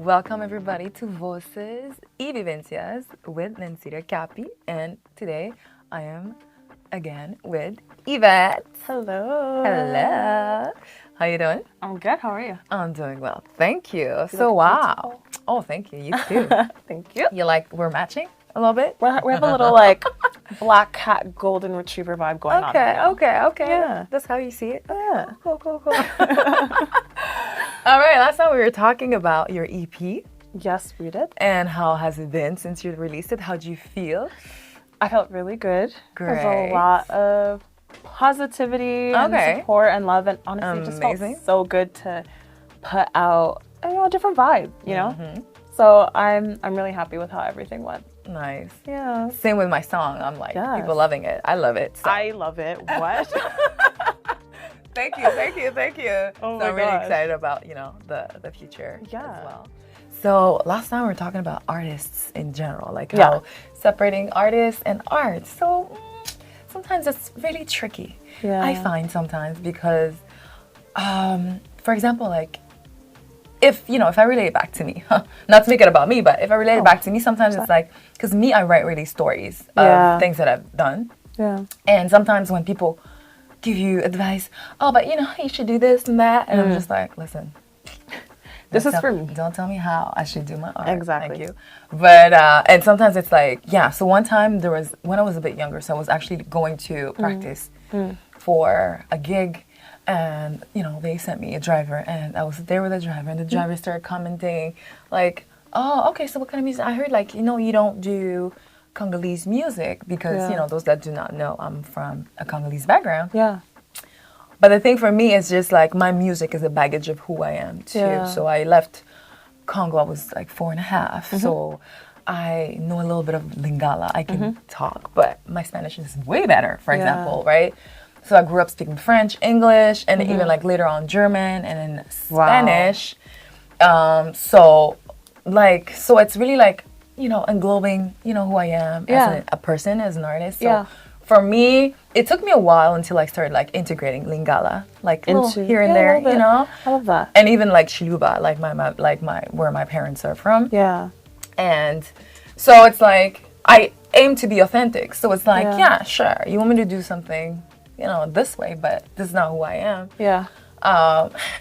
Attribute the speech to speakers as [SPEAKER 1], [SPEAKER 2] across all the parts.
[SPEAKER 1] Welcome everybody to Voces y Vivencias with Nancita Capi, and today I am again with Yvette.
[SPEAKER 2] Hello.
[SPEAKER 1] Hello. How you doing?
[SPEAKER 2] I'm good. How are you?
[SPEAKER 1] I'm doing well. Thank you.
[SPEAKER 2] You
[SPEAKER 1] So
[SPEAKER 2] look
[SPEAKER 1] wow.
[SPEAKER 2] beautiful.
[SPEAKER 1] Oh, thank you. You too.
[SPEAKER 2] Thank you.
[SPEAKER 1] You like we're matching a little bit?
[SPEAKER 2] We have a little like black cat golden retriever vibe going on.
[SPEAKER 1] Okay.
[SPEAKER 2] Yeah.
[SPEAKER 1] That's how you see it.
[SPEAKER 2] Yeah.
[SPEAKER 1] Cool. All right. Last time we were talking about your EP
[SPEAKER 2] Yes, we did.
[SPEAKER 1] and how has it been since you released it? How'd you feel?
[SPEAKER 2] I felt really good. There's
[SPEAKER 1] Great.
[SPEAKER 2] a lot of positivity and
[SPEAKER 1] Okay.
[SPEAKER 2] support and love, and honestly, it just
[SPEAKER 1] Amazing.
[SPEAKER 2] felt so good to put out a different vibe. So I'm really happy with how everything went.
[SPEAKER 1] Nice.
[SPEAKER 2] Yeah.
[SPEAKER 1] Same with my song. I'm like,
[SPEAKER 2] Yes.
[SPEAKER 1] people loving it. I love it. So.
[SPEAKER 2] I love it. What?
[SPEAKER 1] Thank you.
[SPEAKER 2] Oh
[SPEAKER 1] So
[SPEAKER 2] my
[SPEAKER 1] I'm really
[SPEAKER 2] gosh.
[SPEAKER 1] excited about, the future
[SPEAKER 2] Yeah.
[SPEAKER 1] as well. So last time we were talking about artists in general, like
[SPEAKER 2] Yeah.
[SPEAKER 1] how separating artists and art. So sometimes it's really tricky.
[SPEAKER 2] Yeah.
[SPEAKER 1] I find sometimes because, for example, like if I relate it back to me, not to make it about me, but if I relate it back to me, sometimes it's like, because me, I write really stories
[SPEAKER 2] Yeah.
[SPEAKER 1] of things that I've done.
[SPEAKER 2] Yeah.
[SPEAKER 1] And sometimes when people give you advice, but you should do this and that, and I'm just like, listen,
[SPEAKER 2] This
[SPEAKER 1] don't
[SPEAKER 2] is for
[SPEAKER 1] tell-
[SPEAKER 2] me.
[SPEAKER 1] Don't tell me how I should do my art.
[SPEAKER 2] Exactly.
[SPEAKER 1] Thank you. But and sometimes it's like, so one time when I was a bit younger, so I was actually going to practice for a gig, and they sent me a driver, and I was there with the driver, and the driver started commenting like, oh, okay, so what kind of music? I heard like you don't do Congolese music because
[SPEAKER 2] Yeah.
[SPEAKER 1] those that do not know, I'm from a Congolese background.
[SPEAKER 2] Yeah.
[SPEAKER 1] But the thing for me is just like my music is a baggage of who I am too.
[SPEAKER 2] Yeah.
[SPEAKER 1] So I left Congo, I was like 4.5. So I know a little bit of Lingala. I can talk, but my Spanish is way better, for example, right? So I grew up speaking French, English, and even like later on German and then Spanish. So it's really like, englobing, who I am as a person, as an artist. So for me, it took me a while until I started like integrating Lingala, like little here and there,
[SPEAKER 2] I love that.
[SPEAKER 1] and even like Shiluba, like where my parents are from.
[SPEAKER 2] Yeah.
[SPEAKER 1] And so it's like I aim to be authentic. So it's like,
[SPEAKER 2] Yeah.
[SPEAKER 1] sure, you want me to do something, this way, but this is not who I am.
[SPEAKER 2] Yeah.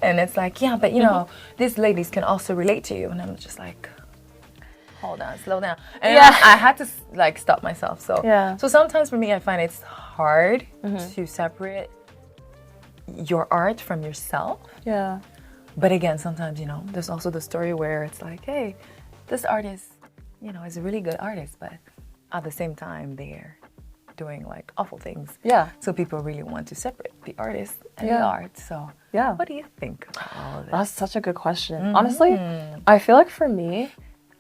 [SPEAKER 1] And it's like, but these ladies can also relate to you, and I'm just like, hold on, slow down. And I had to like stop myself. So so sometimes for me, I find it's hard to separate your art from yourself.
[SPEAKER 2] Yeah.
[SPEAKER 1] But again, sometimes there's also the story where it's like, hey, this artist, is a really good artist, but at the same time they're doing like awful things.
[SPEAKER 2] Yeah.
[SPEAKER 1] So people really want to separate the artist and the art. So what do you think about all of this?
[SPEAKER 2] That's such a good question. Honestly, I feel like for me,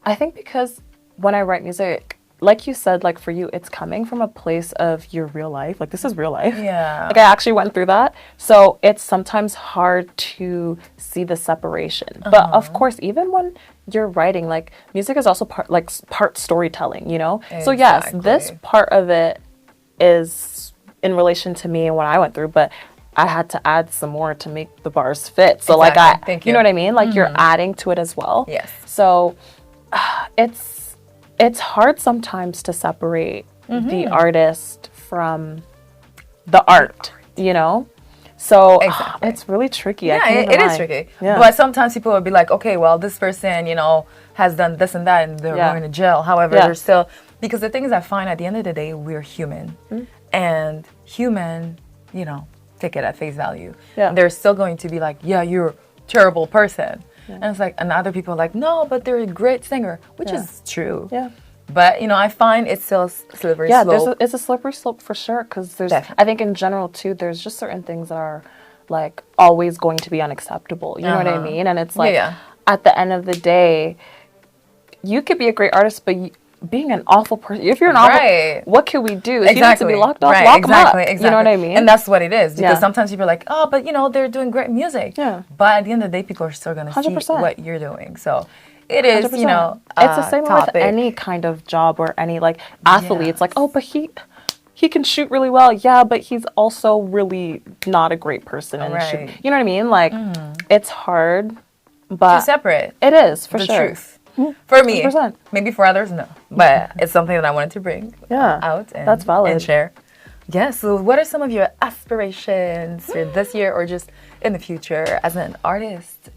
[SPEAKER 2] I think because when I write music, like you said, like for you, it's coming from a place of your real life. Like this is real life.
[SPEAKER 1] Yeah.
[SPEAKER 2] Like I actually went through that. So it's sometimes hard to see the separation. But of course, even when you're writing, like music is also part storytelling, So yes, this
[SPEAKER 1] Exactly.
[SPEAKER 2] part of it is in relation to me and what I went through, but I had to add some more to make the bars fit. So
[SPEAKER 1] Exactly. Thank you.
[SPEAKER 2] know what I mean? Like you're adding to it as well.
[SPEAKER 1] Yes.
[SPEAKER 2] So it's hard sometimes to separate the artist from the art, So
[SPEAKER 1] Exactly.
[SPEAKER 2] it's really tricky.
[SPEAKER 1] Yeah, it is tricky.
[SPEAKER 2] Yeah.
[SPEAKER 1] But sometimes people will be like, okay, well, this person, has done this and that, and they're going to jail. However, they're still, because the thing is, I find at the end of the day, we're human. And human, take it at face value.
[SPEAKER 2] Yeah.
[SPEAKER 1] They're still going to be like, yeah, you're a terrible person. And it's like, and other people are like, no, but they're a great singer, which is true.
[SPEAKER 2] Yeah.
[SPEAKER 1] But, I find it's still a slippery slope.
[SPEAKER 2] It's a slippery slope for sure, because
[SPEAKER 1] Definitely.
[SPEAKER 2] I think in general too, there's just certain things that are like always going to be unacceptable. You know what I mean? And it's like at the end of the day, you could be a great artist, but being an awful person, if you're an awful, what can we do? If you need to be locked up, lock them up.
[SPEAKER 1] Exactly.
[SPEAKER 2] You know what I mean?
[SPEAKER 1] And that's what it is. Because sometimes people are like, oh, but they're doing great music.
[SPEAKER 2] Yeah.
[SPEAKER 1] But at the end of the day, people are still going to see
[SPEAKER 2] 100%.
[SPEAKER 1] what you're doing. So it is,
[SPEAKER 2] 100%.
[SPEAKER 1] it's
[SPEAKER 2] the same
[SPEAKER 1] topic.
[SPEAKER 2] with any kind of job or any like athlete. It's like, oh, but he can shoot really well. Yeah, but he's also really not a great person. And
[SPEAKER 1] Right.
[SPEAKER 2] you know what I mean? Like, it's hard But
[SPEAKER 1] too separate.
[SPEAKER 2] It is, for
[SPEAKER 1] the
[SPEAKER 2] sure.
[SPEAKER 1] Truth. For me,
[SPEAKER 2] 100%.
[SPEAKER 1] maybe for others, no. But it's something that I wanted to bring out and,
[SPEAKER 2] that's valid.
[SPEAKER 1] and share. Yeah, so what are some of your aspirations for this year or just in the future as an artist?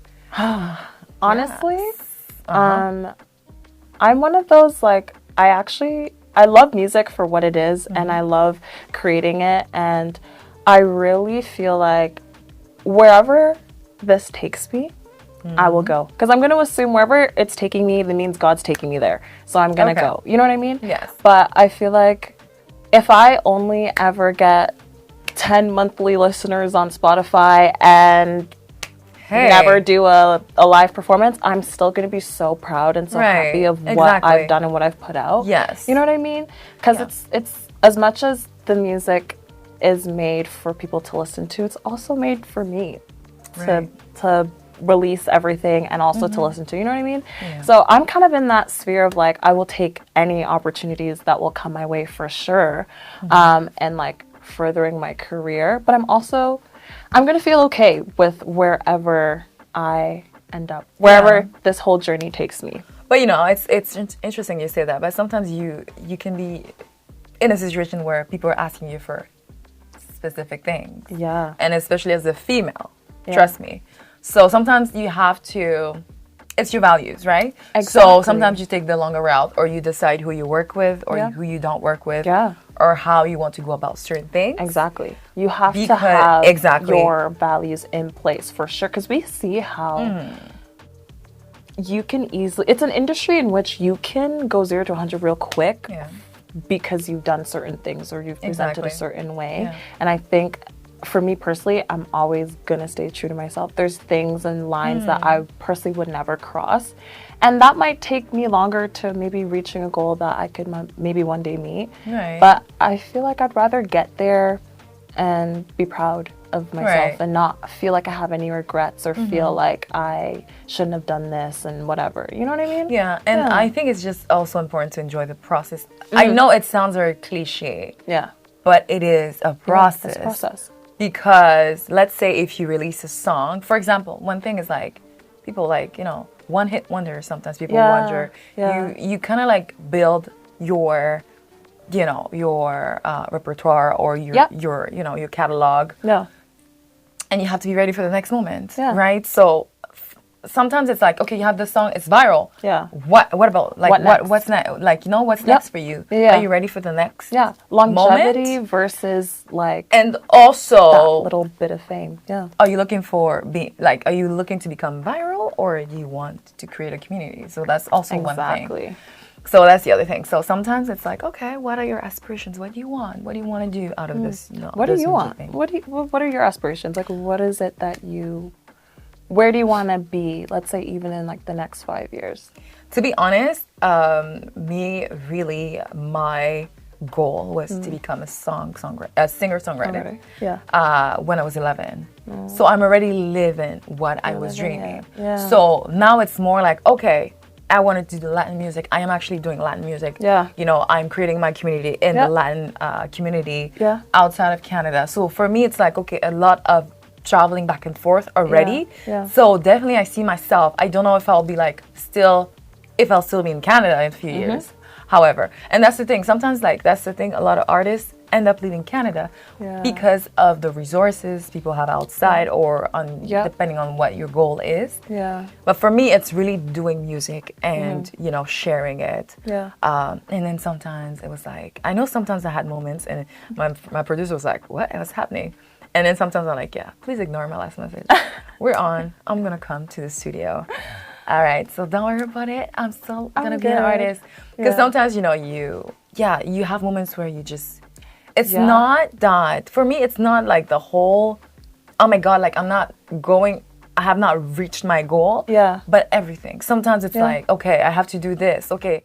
[SPEAKER 2] Honestly,
[SPEAKER 1] Yes.
[SPEAKER 2] I'm one of those, like, I love music for what it is, and I love creating it, and I really feel like wherever this takes me, I will go. Because I'm going to assume wherever it's taking me, that means God's taking me there. So I'm going to go. You know what I mean?
[SPEAKER 1] Yes.
[SPEAKER 2] But I feel like if I only ever get 10 monthly listeners on Spotify and never do a live performance, I'm still going to be so proud and so happy of what I've done and what I've put out.
[SPEAKER 1] Yes.
[SPEAKER 2] You know what I mean? Because it's as much as the music is made for people to listen to, it's also made for me to release everything and also to listen to, you know what I mean? Yeah. So I'm kind of in that sphere of like, I will take any opportunities that will come my way for sure, and like furthering my career, but I'm going to feel okay with wherever I end up, wherever this whole journey takes me.
[SPEAKER 1] But you know, it's interesting you say that, but sometimes you can be in a situation where people are asking you for specific things.
[SPEAKER 2] Yeah.
[SPEAKER 1] And especially as a female, trust me. So sometimes you have to, it's your values, right?
[SPEAKER 2] Exactly.
[SPEAKER 1] So sometimes you take the longer route, or you decide who you work with or who you don't work with, or how you want to go about certain things.
[SPEAKER 2] Exactly. You have to have your values in place for sure, because we see how you can easily, it's an industry in which you can go 0 to 100 real quick because you've done certain things or you've presented a certain way. Yeah. And I think for me personally, I'm always gonna stay true to myself. There's things and lines that I personally would never cross, and that might take me longer to maybe reaching a goal that I could maybe one day meet. Right. But I feel like I'd rather get there and be proud of myself and not feel like I have any regrets or feel like I shouldn't have done this and whatever. You know what I mean?
[SPEAKER 1] Yeah, and I think it's just also important to enjoy the process. I know it sounds very cliche. Yeah. But it is a process.
[SPEAKER 2] It's a process.
[SPEAKER 1] Because let's say if you release a song, for example, one thing is like, people like, you know, one hit wonder, sometimes people wonder. You kind of like build your, you know, your repertoire or your you know, your catalog. Yeah. And you have to be ready for the next moment, right? So sometimes it's like, okay, you have this song, it's viral. Yeah. What about like what's next? Like, you know, what's next for you? Yeah. Are you ready for the next? Yeah.
[SPEAKER 2] Longevity versus like,
[SPEAKER 1] and also
[SPEAKER 2] that little bit of fame. Yeah.
[SPEAKER 1] Are you looking to become viral, or do you want to create a community? So that's also one thing. So that's the other thing. So sometimes it's like, okay, what are your aspirations? What do you want? What do you want to do out of this? You know,
[SPEAKER 2] what do you want? What are your aspirations? Like, what is it that you? Where do you want to be, let's say, even in like the next 5 years?
[SPEAKER 1] To be honest, my goal was to become a singer-songwriter. Yeah. When I was 11. So I'm already living what I was dreaming. Yeah. So now it's more like, okay, I wanted to do Latin music. I am actually doing Latin music. Yeah. You know, I'm creating my community in the Latin community outside of Canada. So for me, it's like, okay, a lot of traveling back and forth already. Yeah. So definitely I see myself. I don't know if I'll still be in Canada in a few years. However, and that's the thing. Sometimes a lot of artists end up leaving Canada because of the resources people have outside or depending on what your goal is. Yeah. But for me, it's really doing music and, you know, sharing it. Yeah. And then sometimes it was like, I know sometimes I had moments and my producer was like, what is happening? And then sometimes I'm like, yeah, please ignore my last message. We're on. I'm going to come to the studio. All right. So don't worry about it. I'm still going to be an artist. Because sometimes, you know, you have moments where you just, it's not that, for me, it's not like the whole, oh my God, like I have not reached my goal. Yeah. But everything. Sometimes it's like, okay, I have to do this. Okay.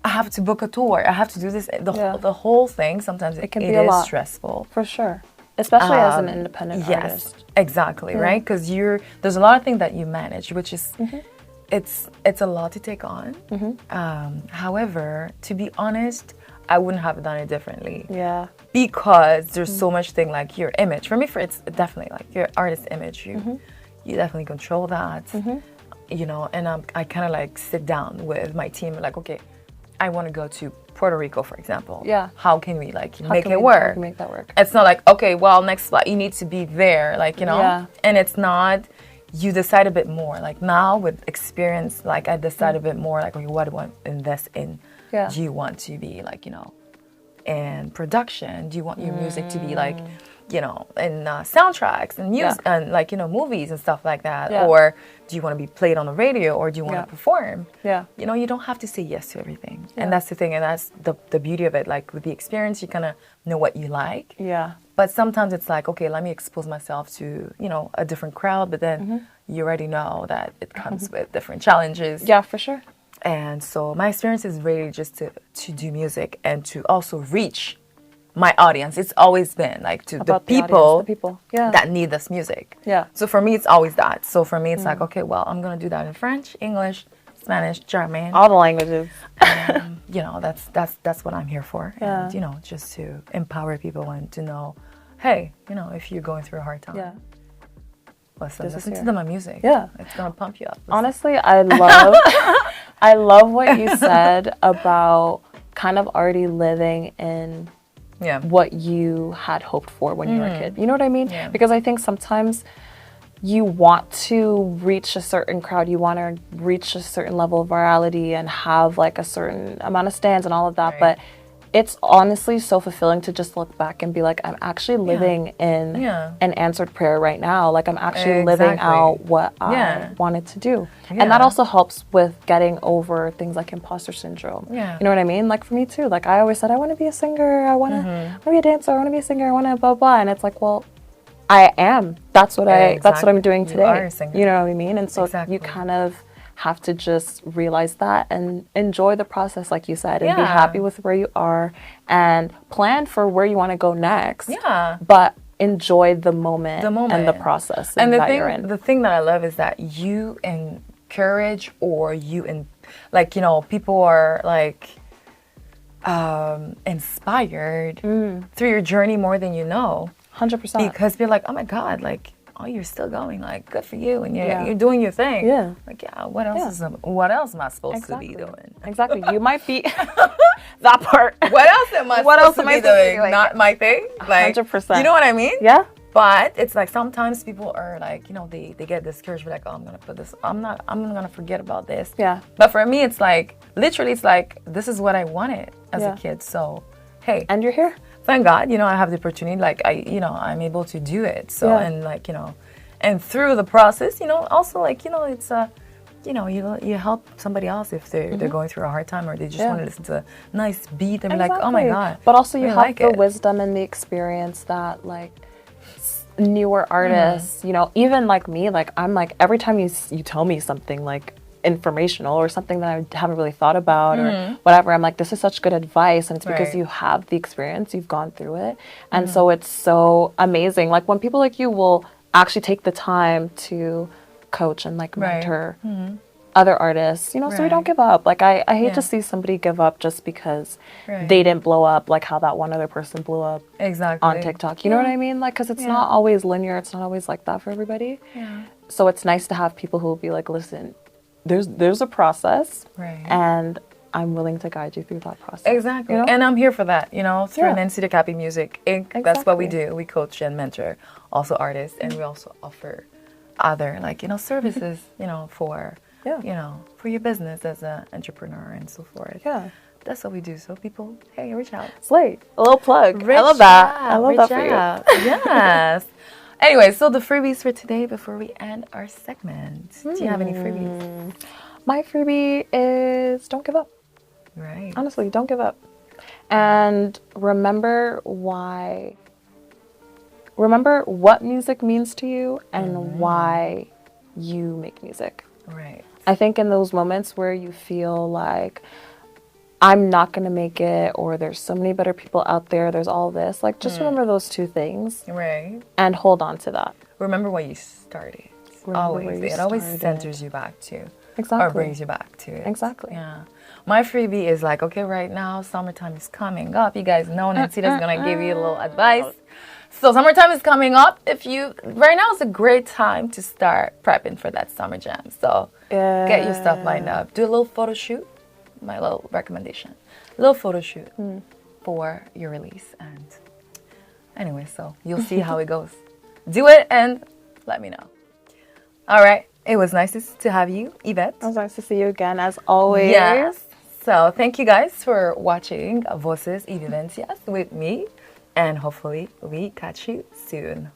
[SPEAKER 1] I have to book a tour. I have to do this. The whole thing, sometimes it can be a lot. Stressful.
[SPEAKER 2] For sure. Especially as an independent artist.
[SPEAKER 1] Yes, exactly, right? Because there's a lot of things that you manage, which is, it's a lot to take on. However, to be honest, I wouldn't have done it differently. Yeah. Because there's so much thing like your image. For me, it's definitely like your artist image. You definitely control that. you know, and I kind of like sit down with my team, like, okay, I want to go to Puerto Rico, for example.
[SPEAKER 2] Yeah.
[SPEAKER 1] How can we like make it
[SPEAKER 2] How
[SPEAKER 1] work?
[SPEAKER 2] can we make that work?
[SPEAKER 1] It's not like, okay, well, next flight, you need to be there, like, you know?
[SPEAKER 2] Yeah.
[SPEAKER 1] And it's not, you decide a bit more. Like now with experience, like I decide a bit more, like, okay, what do I want to invest in?
[SPEAKER 2] Yeah.
[SPEAKER 1] Do you want to be like, you know, in production? Do you want your music to be like, you know, in soundtracks and music and like, you know, movies and stuff like that?
[SPEAKER 2] Yeah.
[SPEAKER 1] Or do you want to be played on the radio, or do you want to perform?
[SPEAKER 2] Yeah.
[SPEAKER 1] You know, you don't have to say yes to everything. Yeah. And that's the thing. And that's the beauty of it. Like with the experience, you kind of know what you like.
[SPEAKER 2] Yeah.
[SPEAKER 1] But sometimes it's like, okay, let me expose myself to, you know, a different crowd. But then you already know that it comes with different challenges.
[SPEAKER 2] Yeah, for sure.
[SPEAKER 1] And so my experience is really just to do music and to also reach my audience. It's always been like to the people that need this music.
[SPEAKER 2] Yeah.
[SPEAKER 1] So for me, it's always that. So for me, it's like, okay, well, I'm going to do that in French, English, Spanish, German.
[SPEAKER 2] All the languages.
[SPEAKER 1] You know, that's what I'm here for.
[SPEAKER 2] Yeah.
[SPEAKER 1] And, you know, just to empower people and to know, hey, you know, if you're going through a hard time, listen to my music.
[SPEAKER 2] Yeah.
[SPEAKER 1] It's going to pump you up.
[SPEAKER 2] Honestly, I love what you said about kind of already living in what you had hoped for when you were a kid. You know what I mean?
[SPEAKER 1] Yeah.
[SPEAKER 2] Because I think sometimes you want to reach a certain crowd, you want to reach a certain level of virality and have like a certain amount of stands and all of that,
[SPEAKER 1] right.
[SPEAKER 2] but it's honestly so fulfilling to just look back and be like, I'm actually living in an answered prayer right now. Like I'm actually living out what I wanted to do. Yeah. And that also helps with getting over things like imposter syndrome. Yeah. You know what I mean? Like for me too, like I always said, I want to be a singer. I want to be a dancer. I want to be a singer. I want to blah, blah. And it's like, well, I am. That's what that's what I'm doing today.
[SPEAKER 1] You are a singer.
[SPEAKER 2] You know what I mean? And so you kind of have to just realize that and enjoy the process, like you said, and be happy with where you are and plan for where you want to go next. Yeah. But enjoy the moment and the process
[SPEAKER 1] and
[SPEAKER 2] that you're in.
[SPEAKER 1] The thing that I love is that you encourage or like, you know, people are like inspired through your journey more than you know.
[SPEAKER 2] 100%.
[SPEAKER 1] Because they're like, oh my God, like, oh, you're still going, like, good for you, and you're doing your thing. Yeah. Like, what else am I supposed to be doing?
[SPEAKER 2] Exactly. You might be that part.
[SPEAKER 1] What else am I supposed to be doing? Not my thing? Like,
[SPEAKER 2] 100%.
[SPEAKER 1] You know what I mean?
[SPEAKER 2] Yeah.
[SPEAKER 1] But it's like sometimes people are like, you know, they get discouraged. Like, oh, I'm gonna forget about this. Yeah. But for me, it's like, literally, it's like, this is what I wanted as a kid. So, hey.
[SPEAKER 2] And you're here.
[SPEAKER 1] Thank God, you know, I have the opportunity, like, I'm able to do it. So, and like, you know, and through the process, you know, also like, you know, it's, you know, you help somebody else if they're going through a hard time or they just want to listen to a nice beat and be like, oh my God.
[SPEAKER 2] But also you have the wisdom and the experience that like newer artists, you know, even like me, like I'm like, every time you tell me something like informational or something that I haven't really thought about or whatever, I'm like, this is such good advice, and it's because you have the experience, you've gone through it, and so it's so amazing. Like when people like you will actually take the time to coach and like mentor other artists, you know, so we don't give up. Like I hate to see somebody give up just because they didn't blow up like how that one other person blew up on TikTok. You know what I mean? Like, because it's not always linear, it's not always like that for everybody. So it's nice to have people who will be like, listen, there's a process, and I'm willing to guide you through that process.
[SPEAKER 1] Exactly. You know? And I'm here for that, you know, through Nancy the Happy Music Inc. Exactly. That's what we do. We coach and mentor also artists, and we also offer other, like, you know, services, you know, for, you know, for your business as an entrepreneur and so forth. Yeah. That's what we do. So people, hey, reach out.
[SPEAKER 2] Slay. A little plug. I love that. I love that for you.
[SPEAKER 1] Yes. Anyway, so the freebies for today before we end our segment. Do you have any freebies?
[SPEAKER 2] My freebie is don't give up.
[SPEAKER 1] Right.
[SPEAKER 2] Honestly, don't give up. And remember what music means to you and why you make music.
[SPEAKER 1] Right.
[SPEAKER 2] I think in those moments where you feel like I'm not going to make it, or there's so many better people out there, there's all this, like just remember those two things. Right. And hold on to that.
[SPEAKER 1] Remember why you started. It always centers you back to. Exactly. Or brings you back to it.
[SPEAKER 2] Exactly.
[SPEAKER 1] Yeah. My freebie is like, okay, right now, summertime is coming up. You guys know Nancy's going to give you a little advice. So summertime is coming up. Right now is a great time to start prepping for that summer jam. So get your stuff lined up. Do a little photo shoot. My little recommendation. A little photo shoot for your release. And anyway, so you'll see how it goes. Do it and let me know. All right. It was nice to have you, Yvette.
[SPEAKER 2] It was nice to see you again, as always.
[SPEAKER 1] Yes. So thank you guys for watching Voces y Vivencias with me. And hopefully we catch you soon.